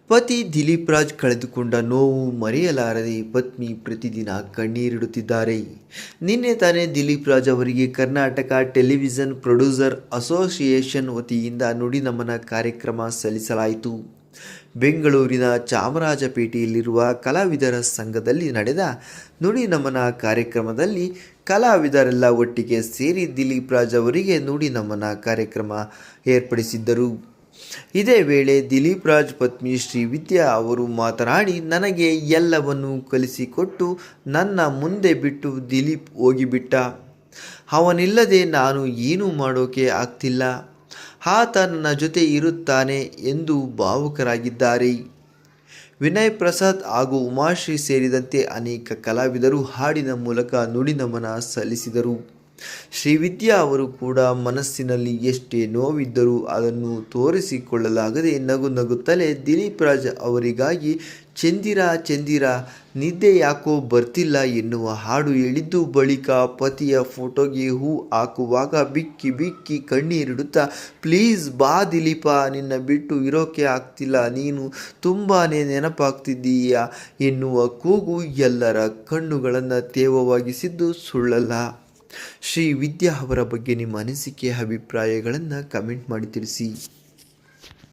ಪತಿ ದಿಲೀಪ್ ರಾಜ್ ಕಳೆದುಕೊಂಡ ನೋವು ಮರೆಯಲಾರದೆ ಪತ್ನಿ ಪ್ರತಿದಿನ ಕಣ್ಣೀರಿಡುತ್ತಿದ್ದಾರೆ. ನಿನ್ನೆ ತಾನೇ ದಿಲೀಪ್ ರಾಜ್ ಅವರಿಗೆ ಕರ್ನಾಟಕ ಟೆಲಿವಿಷನ್ ಪ್ರೊಡ್ಯೂಸರ್ ಅಸೋಸಿಯೇಷನ್ ವತಿಯಿಂದ ನುಡಿ ನಮನ ಕಾರ್ಯಕ್ರಮ ಸಲ್ಲಿಸಲಾಯಿತು. ಬೆಂಗಳೂರಿನ ಚಾಮರಾಜಪೇಟೆಯಲ್ಲಿರುವ ಕಲಾವಿದರ ಸಂಘದಲ್ಲಿ ನಡೆದ ನುಡಿ ನಮನ ಕಾರ್ಯಕ್ರಮದಲ್ಲಿ ಕಲಾವಿದರೆಲ್ಲ ಒಟ್ಟಿಗೆ ಸೇರಿ ದಿಲೀಪ್ ರಾಜ್ ಅವರಿಗೆ ನುಡಿ ನಮನ ಕಾರ್ಯಕ್ರಮ ಏರ್ಪಡಿಸಿದ್ದರು. ಇದೇ ವೇಳೆ ದಿಲೀಪ್ ರಾಜ್ ಪತ್ನಿ ಶ್ರೀವಿದ್ಯಾ ಅವರು ಮಾತನಾಡಿ, ನನಗೆ ಎಲ್ಲವನ್ನೂ ಕಲಿಸಿಕೊಟ್ಟು ನನ್ನ ಮುಂದೆ ಬಿಟ್ಟು ದಿಲೀಪ್ ಹೋಗಿಬಿಟ್ಟ. ಅವನಿಲ್ಲದೆ ನಾನು ಏನೂ ಮಾಡೋಕೆ ಆಗ್ತಿಲ್ಲ. ಆತ ನನ್ನ ಜೊತೆ ಇರುತ್ತಾನೆ ಎಂದು ಭಾವುಕರಾಗಿದ್ದಾರೆ. ವಿನಯ್ ಪ್ರಸಾದ್ ಹಾಗೂ ಉಮಾಶ್ರೀ ಸೇರಿದಂತೆ ಅನೇಕ ಕಲಾವಿದರು ಹಾಡಿನ ಮೂಲಕ ನುಡಿ ನಮನ ಸಲ್ಲಿಸಿದರು. ಶ್ರೀವಿದ್ಯಾ ಅವರು ಕೂಡ ಮನಸ್ಸಿನಲ್ಲಿ ಎಷ್ಟೇ ನೋವಿದ್ದರೂ ಅದನ್ನು ತೋರಿಸಿಕೊಳ್ಳಲಾಗದೆ ನಗು ನಗುತ್ತಲೇ ದಿಲೀಪ್ ರಾಜ್ ಅವರಿಗಾಗಿ ಚಂದಿರಾ ಚಂದಿರಾ ನಿದ್ದೆ ಯಾಕೋ ಬರ್ತಿಲ್ಲ ಎನ್ನುವ ಹಾಡು ಹೇಳಿದ್ದು, ಬಳಿಕ ಪತಿಯ ಫೋಟೋಗೆ ಹೂ ಹಾಕುವಾಗ ಬಿಕ್ಕಿ ಬಿಕ್ಕಿ ಕಣ್ಣೀರಿಡುತ್ತಾ, ಪ್ಲೀಸ್ ಬಾ ದಿಲೀಪ, ನಿನ್ನ ಬಿಟ್ಟು ಇರೋಕೆ ಆಗ್ತಿಲ್ಲ, ನೀನು ತುಂಬಾ ನೆನಪಾಗ್ತಿದ್ದೀಯಾ ಎನ್ನುವ ಕೂಗು ಎಲ್ಲರ ಕಣ್ಣುಗಳನ್ನು ತೇವವಾಗಿಸಿದ್ದು ಸುಳ್ಳಲ್ಲ. ಶ್ರೀವಿದ್ಯಾ ಅವರ ಬಗ್ಗೆ ನಿಮ್ಮ ಅನಿಸಿಕೆ ಅಭಿಪ್ರಾಯಗಳನ್ನು ಕಮೆಂಟ್ ಮಾಡಿ ತಿಳಿಸಿ.